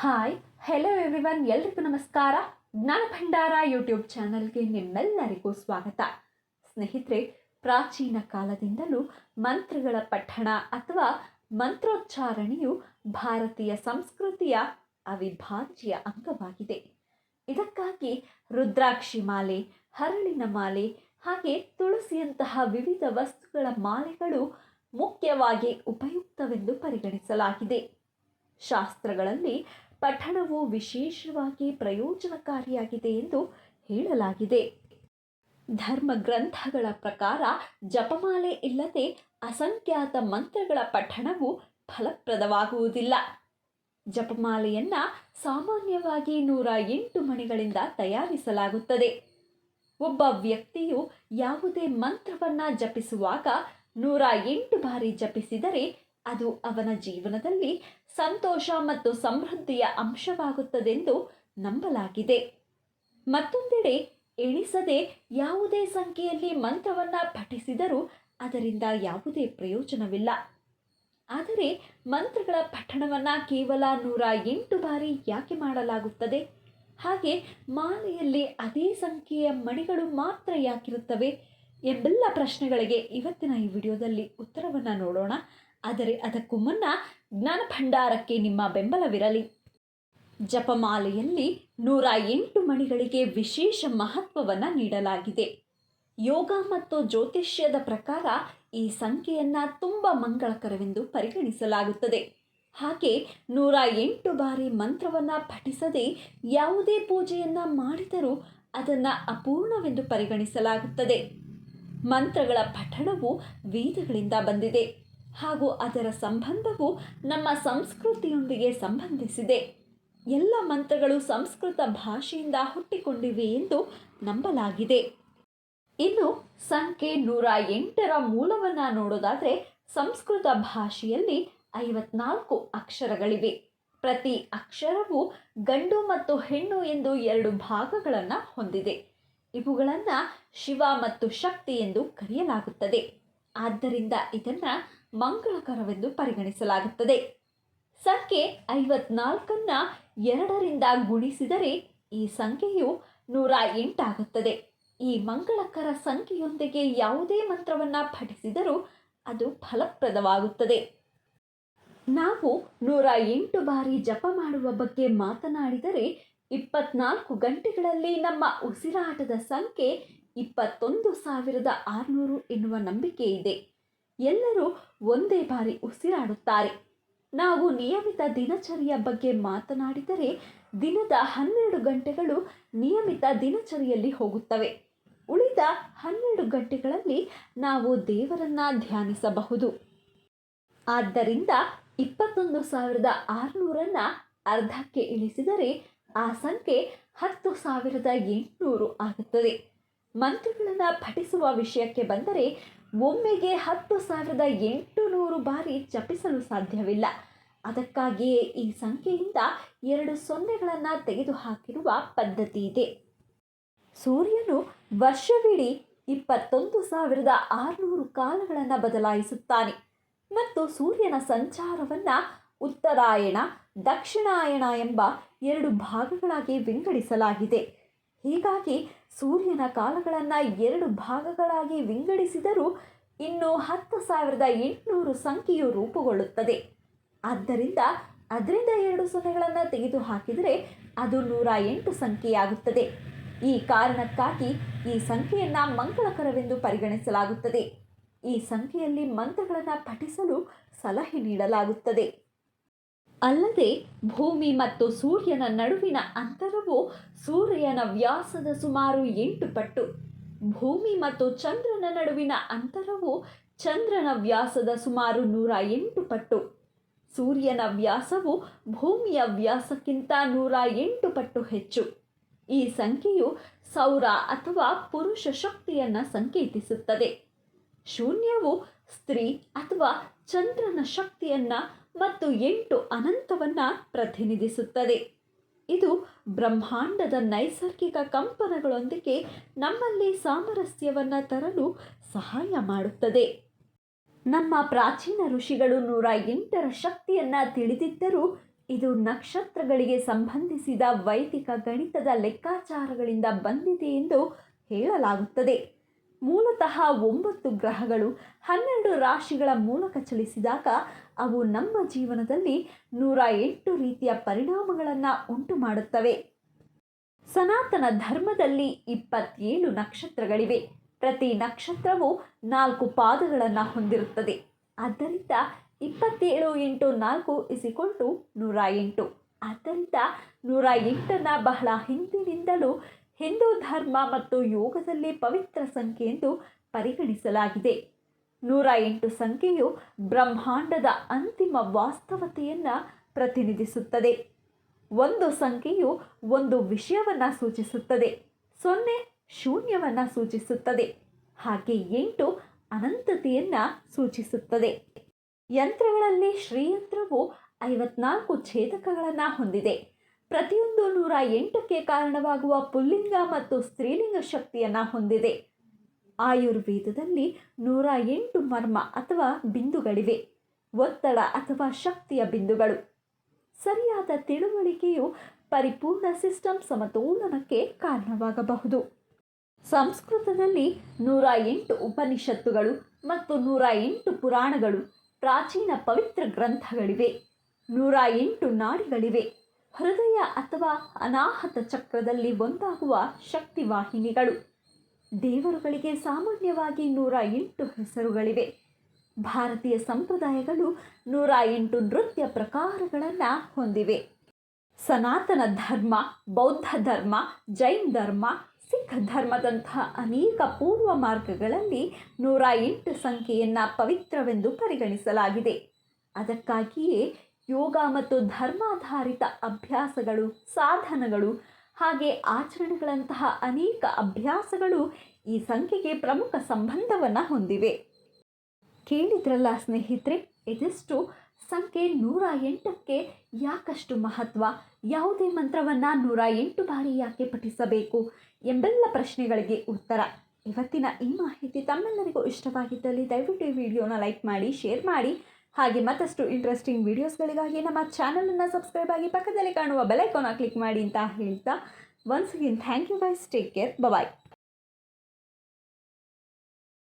Hi hello everyone, ಎಲ್ರಿಗೂ ನಮಸ್ಕಾರ. ಜ್ಞಾನ ಭಂಡಾರ ಯೂಟ್ಯೂಬ್ ಚಾನಲ್ಗೆ ನಿಮ್ಮೆಲ್ಲರಿಗೂ ಸ್ವಾಗತ. ಸ್ನೇಹಿತರೆ, ಪ್ರಾಚೀನ ಕಾಲದಿಂದಲೂ ಮಂತ್ರಗಳ ಪಠಣ ಅಥವಾ ಮಂತ್ರೋಚ್ಚಾರಣೆಯು ಭಾರತೀಯ ಸಂಸ್ಕೃತಿಯ ಅವಿಭಾಜ್ಯ ಅಂಗವಾಗಿದೆ. ಇದಕ್ಕಾಗಿ ರುದ್ರಾಕ್ಷಿ ಮಾಲೆ, ಹರಳಿನ ಮಾಲೆ ಹಾಗೆ ತುಳಸಿಯಂತಹ ವಿವಿಧ ವಸ್ತುಗಳ ಮಾಲೆಗಳು ಮುಖ್ಯವಾಗಿ ಉಪಯುಕ್ತವೆಂದು ಪರಿಗಣಿಸಲಾಗಿದೆ. ಶಾಸ್ತ್ರಗಳಲ್ಲಿ ಪಠಣವು ವಿಶೇಷವಾಗಿ ಪ್ರಯೋಜನಕಾರಿಯಾಗಿದೆ ಎಂದು ಹೇಳಲಾಗಿದೆ. ಧರ್ಮ ಗ್ರಂಥಗಳ ಪ್ರಕಾರ ಜಪಮಾಲೆ ಇಲ್ಲದೆ ಅಸಂಖ್ಯಾತ ಮಂತ್ರಗಳ ಪಠಣವು ಫಲಪ್ರದವಾಗುವುದಿಲ್ಲ. ಜಪಮಾಲೆಯನ್ನ ಸಾಮಾನ್ಯವಾಗಿ 108 ಮಣಿಗಳಿಂದ ತಯಾರಿಸಲಾಗುತ್ತದೆ. ಒಬ್ಬ ವ್ಯಕ್ತಿಯು ಯಾವುದೇ ಮಂತ್ರವನ್ನ ಜಪಿಸುವಾಗ 108 ಬಾರಿ ಜಪಿಸಿದರೆ ಅದು ಅವನ ಜೀವನದಲ್ಲಿ ಸಂತೋಷ ಮತ್ತು ಸಮೃದ್ಧಿಯ ಅಂಶವಾಗುತ್ತದೆಂದು ನಂಬಲಾಗಿದೆ. ಮತ್ತೊಂದೆಡೆ ಎಣಿಸದೆ ಯಾವುದೇ ಸಂಖ್ಯೆಯಲ್ಲಿ ಮಂತ್ರವನ್ನ ಪಠಿಸಿದರೂ ಅದರಿಂದ ಯಾವುದೇ ಪ್ರಯೋಜನವಿಲ್ಲ. ಆದರೆ ಮಂತ್ರಗಳ ಪಠಣವನ್ನ ಕೇವಲ 108 ಬಾರಿ ಯಾಕೆ ಮಾಡಲಾಗುತ್ತದೆ? ಹಾಗೆ ಮಾಲೆಯಲ್ಲಿ ಅದೇ ಸಂಖ್ಯೆಯ ಮಣಿಗಳು ಮಾತ್ರ ಯಾಕಿರುತ್ತವೆ ಎಂಬೆಲ್ಲ ಪ್ರಶ್ನೆಗಳಿಗೆ ಇವತ್ತಿನ ಈ ವಿಡಿಯೋದಲ್ಲಿ ಉತ್ತರವನ್ನು ನೋಡೋಣ. ಆದರೆ ಅದಕ್ಕೂ ಮುನ್ನ ಜ್ಞಾನ ಭಂಡಾರಕ್ಕೆ ನಿಮ್ಮ ಬೆಂಬಲವಿರಲಿ. ಜಪಮಾಲೆಯಲ್ಲಿ 108 ಮಣಿಗಳಿಗೆ ವಿಶೇಷ ಮಹತ್ವವನ್ನು ನೀಡಲಾಗಿದೆ. ಯೋಗ ಮತ್ತು ಜ್ಯೋತಿಷ್ಯದ ಪ್ರಕಾರ ಈ ಸಂಖ್ಯೆಯನ್ನು ತುಂಬ ಮಂಗಳಕರವೆಂದು ಪರಿಗಣಿಸಲಾಗುತ್ತದೆ. ಹಾಗೆ 108 ಬಾರಿ ಮಂತ್ರವನ್ನು ಪಠಿಸದೆ ಯಾವುದೇ ಪೂಜೆಯನ್ನು ಮಾಡಿದರೂ ಅದನ್ನು ಅಪೂರ್ಣವೆಂದು ಪರಿಗಣಿಸಲಾಗುತ್ತದೆ. ಮಂತ್ರಗಳ ಪಠಣವು ವೇದಗಳಿಂದ ಬಂದಿದೆ ಹಾಗೂ ಅದರ ಸಂಬಂಧವು ನಮ್ಮ ಸಂಸ್ಕೃತಿಯೊಂದಿಗೆ ಸಂಬಂಧಿಸಿದೆ. ಎಲ್ಲ ಮಂತ್ರಗಳು ಸಂಸ್ಕೃತ ಭಾಷೆಯಿಂದ ಹುಟ್ಟಿಕೊಂಡಿವೆ ಎಂದು ನಂಬಲಾಗಿದೆ. ಇನ್ನು ಸಂಖ್ಯೆ 108ರ ಮೂಲವನ್ನು ನೋಡೋದಾದರೆ ಸಂಸ್ಕೃತ ಭಾಷೆಯಲ್ಲಿ 54 ಅಕ್ಷರಗಳಿವೆ. ಪ್ರತಿ ಅಕ್ಷರವು ಗಂಡು ಮತ್ತು ಹೆಣ್ಣು ಎಂದು 2 ಭಾಗಗಳನ್ನು ಹೊಂದಿದೆ. ಇವುಗಳನ್ನು ಶಿವ ಮತ್ತು ಶಕ್ತಿ ಎಂದು ಕರೆಯಲಾಗುತ್ತದೆ. ಆದ್ದರಿಂದ ಇದನ್ನು ಮಂಗಳಕರವೆಂದು ಪರಿಗಣಿಸಲಾಗುತ್ತದೆ. ಸಂಖ್ಯೆ 54ನ್ನು 2ರಿಂದ ಗುಣಿಸಿದರೆ ಈ ಸಂಖ್ಯೆಯು 108 ಆಗುತ್ತದೆ. ಈ ಮಂಗಳಕರ ಸಂಖ್ಯೆಯೊಂದಿಗೆ ಯಾವುದೇ ಮಂತ್ರವನ್ನು ಪಠಿಸಿದರೂ ಅದು ಫಲಪ್ರದವಾಗುತ್ತದೆ. ನಾವು 108 ಬಾರಿ ಜಪ ಮಾಡುವ ಬಗ್ಗೆ ಮಾತನಾಡಿದರೆ 24 ಗಂಟೆಗಳಲ್ಲಿ ನಮ್ಮ ಉಸಿರಾಟದ ಸಂಖ್ಯೆ 21,600 ಎನ್ನುವ ನಂಬಿಕೆ ಇದೆ. ಎಲ್ಲರೂ ಒಂದೇ ಬಾರಿ ಉಸಿರಾಡುತ್ತಾರೆ. ನಾವು ನಿಯಮಿತ ದಿನಚರಿಯ ಬಗ್ಗೆ ಮಾತನಾಡಿದರೆ ದಿನದ 12 ಗಂಟೆಗಳು ನಿಯಮಿತ ದಿನಚರಿಯಲ್ಲಿ ಹೋಗುತ್ತವೆ. ಉಳಿದ 12 ಗಂಟೆಗಳಲ್ಲಿ ನಾವು ದೇವರನ್ನ ಧ್ಯಾನಿಸಬಹುದು. ಆದ್ದರಿಂದ 21,600ನ್ನು ಅರ್ಧಕ್ಕೆ ಇಳಿಸಿದರೆ ಆ ಸಂಖ್ಯೆ 10,800 ಆಗುತ್ತದೆ. ಮಂತ್ರಗಳನ್ನು ಪಠಿಸುವ ವಿಷಯಕ್ಕೆ ಬಂದರೆ ಒಮ್ಮೆಗೆ 10,800 ಬಾರಿ ಜಪಿಸಲು ಸಾಧ್ಯವಿಲ್ಲ. ಅದಕ್ಕಾಗಿಯೇ ಈ ಸಂಖ್ಯೆಯಿಂದ 2 ಸೊನ್ನೆಗಳನ್ನು ತೆಗೆದುಹಾಕಿರುವ ಪದ್ಧತಿ ಇದೆ. ಸೂರ್ಯನು ವರ್ಷವಿಡೀ 21,600 ಕಾಲಗಳನ್ನು ಬದಲಾಯಿಸುತ್ತಾನೆ ಮತ್ತು ಸೂರ್ಯನ ಸಂಚಾರವನ್ನು ಉತ್ತರಾಯಣ, ದಕ್ಷಿಣಾಯಣ ಎಂಬ 2 ಭಾಗಗಳಾಗಿ ವಿಂಗಡಿಸಲಾಗಿದೆ. ಹೀಗಾಗಿ ಸೂರ್ಯನ ಕಾಲಗಳನ್ನು 2 ಭಾಗಗಳಾಗಿ ವಿಂಗಡಿಸಿದರೂ ಇನ್ನೂ 10,800 ಸಂಖ್ಯೆಯು ರೂಪುಗೊಳ್ಳುತ್ತದೆ. ಆದ್ದರಿಂದ ಅದರಿಂದ 2 ಸೊನ್ನೆಗಳನ್ನು ತೆಗೆದುಹಾಕಿದರೆ ಅದು 108 ಸಂಖ್ಯೆಯಾಗುತ್ತದೆ. ಈ ಕಾರಣಕ್ಕಾಗಿ ಈ ಸಂಖ್ಯೆಯನ್ನು ಮಂಗಳಕರವೆಂದು ಪರಿಗಣಿಸಲಾಗುತ್ತದೆ. ಈ ಸಂಖ್ಯೆಯಲ್ಲಿ ಮಂತ್ರಗಳನ್ನು ಪಠಿಸಲು ಸಲಹೆ ನೀಡಲಾಗುತ್ತದೆ. ಅಲ್ಲದೆ ಭೂಮಿ ಮತ್ತು ಸೂರ್ಯನ ನಡುವಿನ ಅಂತರವು ಸೂರ್ಯನ ವ್ಯಾಸದ ಸುಮಾರು 8 ಪಟ್ಟು. ಭೂಮಿ ಮತ್ತು ಚಂದ್ರನ ನಡುವಿನ ಅಂತರವು ಚಂದ್ರನ ವ್ಯಾಸದ ಸುಮಾರು 108 ಪಟ್ಟು. ಸೂರ್ಯನ ವ್ಯಾಸವು ಭೂಮಿಯ ವ್ಯಾಸಕ್ಕಿಂತ 108 ಪಟ್ಟು ಹೆಚ್ಚು. ಈ ಸಂಖ್ಯೆಯು ಸೌರ ಅಥವಾ ಪುರುಷ ಶಕ್ತಿಯನ್ನು ಸಂಕೇತಿಸುತ್ತದೆ. ಶೂನ್ಯವು ಸ್ತ್ರೀ ಅಥವಾ ಚಂದ್ರನ ಶಕ್ತಿಯನ್ನು ಮತ್ತು 8 ಅನಂತವನ್ನು ಪ್ರತಿನಿಧಿಸುತ್ತದೆ. ಇದು ಬ್ರಹ್ಮಾಂಡದ ನೈಸರ್ಗಿಕ ಕಂಪನಗಳೊಂದಿಗೆ ನಮ್ಮಲ್ಲಿ ಸಾಮರಸ್ಯವನ್ನು ತರಲು ಸಹಾಯ ಮಾಡುತ್ತದೆ. ನಮ್ಮ ಪ್ರಾಚೀನ ಋಷಿಗಳು 108ರ ಶಕ್ತಿಯನ್ನು ತಿಳಿದಿದ್ದರೂ ಇದು ನಕ್ಷತ್ರಗಳಿಗೆ ಸಂಬಂಧಿಸಿದ ವೈದಿಕ ಗಣಿತದ ಲೆಕ್ಕಾಚಾರಗಳಿಂದ ಬಂದಿದೆ ಎಂದು ಹೇಳಲಾಗುತ್ತದೆ. ಮೂಲತಃ 9 ಗ್ರಹಗಳು 12 ರಾಶಿಗಳ ಮೂಲಕ ಚಲಿಸಿದಾಗ ಅವು ನಮ್ಮ ಜೀವನದಲ್ಲಿ 108 ರೀತಿಯ ಪರಿಣಾಮಗಳನ್ನು ಉಂಟು ಮಾಡುತ್ತವೆ. ಸನಾತನ ಧರ್ಮದಲ್ಲಿ 27 ನಕ್ಷತ್ರಗಳಿವೆ. ಪ್ರತಿ ನಕ್ಷತ್ರವು 4 ಪಾದಗಳನ್ನು ಹೊಂದಿರುತ್ತದೆ. ಆದ್ದರಿಂದ 27 × 4 = 108. ಆದ್ದರಿಂದ 108ನ್ನು ಬಹಳ ಹಿಂದಿನಿಂದಲೂ ಹಿಂದೂ ಧರ್ಮ ಮತ್ತು ಯೋಗದಲ್ಲಿ ಪವಿತ್ರ ಸಂಖ್ಯೆ ಎಂದು ಪರಿಗಣಿಸಲಾಗಿದೆ. 108 ಸಂಖ್ಯೆಯು ಬ್ರಹ್ಮಾಂಡದ ಅಂತಿಮ ವಾಸ್ತವತೆಯನ್ನು ಪ್ರತಿನಿಧಿಸುತ್ತದೆ. ಒಂದು ಸಂಖ್ಯೆಯು ಒಂದು ವಿಷಯವನ್ನು ಸೂಚಿಸುತ್ತದೆ. 0 ಶೂನ್ಯವನ್ನು ಸೂಚಿಸುತ್ತದೆ. ಹಾಗೆ 8 ಅನಂತತೆಯನ್ನು ಸೂಚಿಸುತ್ತದೆ. ಯಂತ್ರಗಳಲ್ಲಿ ಶ್ರೀಯಂತ್ರವು 54 ಛೇದಕಗಳನ್ನು ಹೊಂದಿದೆ. ಪ್ರತಿಯೊಂದು 108ಕ್ಕೆ ಕಾರಣವಾಗುವ ಪುಲ್ಲಿಂಗ ಮತ್ತು ಸ್ತ್ರೀಲಿಂಗ ಶಕ್ತಿಯನ್ನು ಹೊಂದಿದೆ. ಆಯುರ್ವೇದದಲ್ಲಿ 108 ಮರ್ಮ ಅಥವಾ ಬಿಂದುಗಳಿವೆ, ಒತ್ತಡ ಅಥವಾ ಶಕ್ತಿಯ ಬಿಂದುಗಳು. ಸರಿಯಾದ ತಿಳುವಳಿಕೆಯು ಪರಿಪೂರ್ಣ ಸಿಸ್ಟಮ್ ಸಮತೋಲನಕ್ಕೆ ಕಾರಣವಾಗಬಹುದು. ಸಂಸ್ಕೃತದಲ್ಲಿ 108 ಉಪನಿಷತ್ತುಗಳು ಮತ್ತು 108 ಪುರಾಣಗಳು, ಪ್ರಾಚೀನ ಪವಿತ್ರ ಗ್ರಂಥಗಳಿವೆ. 108 ನಾಡಿಗಳಿವೆ. ಹೃದಯ ಅಥವಾ ಅನಾಹತ ಚಕ್ರದಲ್ಲಿ ಒಂದಾಗುವ ಶಕ್ತಿವಾಹಿನಿಗಳು. ದೇವರುಗಳಿಗೆ ಸಾಮಾನ್ಯವಾಗಿ 108 ಹೆಸರುಗಳಿವೆ. ಭಾರತೀಯ ಸಂಪ್ರದಾಯಗಳು 108 ನೃತ್ಯ ಪ್ರಕಾರಗಳನ್ನು ಹೊಂದಿವೆ. ಸನಾತನ ಧರ್ಮ, ಬೌದ್ಧ ಧರ್ಮ, ಜೈನ್ ಧರ್ಮ, ಸಿಖ್ ಧರ್ಮದಂತಹ ಅನೇಕ ಪೂರ್ವ ಮಾರ್ಗಗಳಲ್ಲಿ 108 ಸಂಖ್ಯೆಯನ್ನು ಪವಿತ್ರವೆಂದು ಪರಿಗಣಿಸಲಾಗಿದೆ. ಅದಕ್ಕಾಗಿಯೇ ಯೋಗ ಮತ್ತು ಧರ್ಮಾಧಾರಿತ ಅಭ್ಯಾಸಗಳು, ಸಾಧನಗಳು ಹಾಗೆ ಆಚರಣೆಗಳಂತಹ ಅನೇಕ ಅಭ್ಯಾಸಗಳು ಈ ಸಂಖ್ಯೆಗೆ ಪ್ರಮುಖ ಸಂಬಂಧವನ್ನು ಹೊಂದಿವೆ. ಕೇಳಿದ್ರಲ್ಲ ಸ್ನೇಹಿತರೆ, ಇದಿಷ್ಟು ಸಂಖ್ಯೆ 108ಕ್ಕೆ ಯಾಕಷ್ಟು ಮಹತ್ವ, ಯಾವುದೇ ಮಂತ್ರವನ್ನು 108 ಬಾರಿ ಯಾಕೆ ಪಠಿಸಬೇಕು ಎಂಬೆಲ್ಲ ಪ್ರಶ್ನೆಗಳಿಗೆ ಉತ್ತರ. ಇವತ್ತಿನ ಈ ಮಾಹಿತಿ ತಮ್ಮೆಲ್ಲರಿಗೂ ಇಷ್ಟವಾಗಿದ್ದಲ್ಲಿ ದಯವಿಟ್ಟು ಈ ವಿಡಿಯೋನ ಲೈಕ್ ಮಾಡಿ, ಶೇರ್ ಮಾಡಿ. ಹಾಗೆ ಮತ್ತಷ್ಟು ಇಂಟ್ರೆಸ್ಟಿಂಗ್ ವಿಡಿಯೋಸ್ಗಳಿಗಾಗಿ ನಮ್ಮ ಚಾನಲನ್ನು ಸಬ್ಸ್ಕ್ರೈಬ್ ಆಗಿ ಪಕ್ಕದಲ್ಲಿ ಕಾಣುವ ಬೆಲ್ ಐಕಾನ್ನ ಕ್ಲಿಕ್ ಮಾಡಿ ಅಂತ ಹೇಳ್ತಾ, once again thank you guys, take care, bye.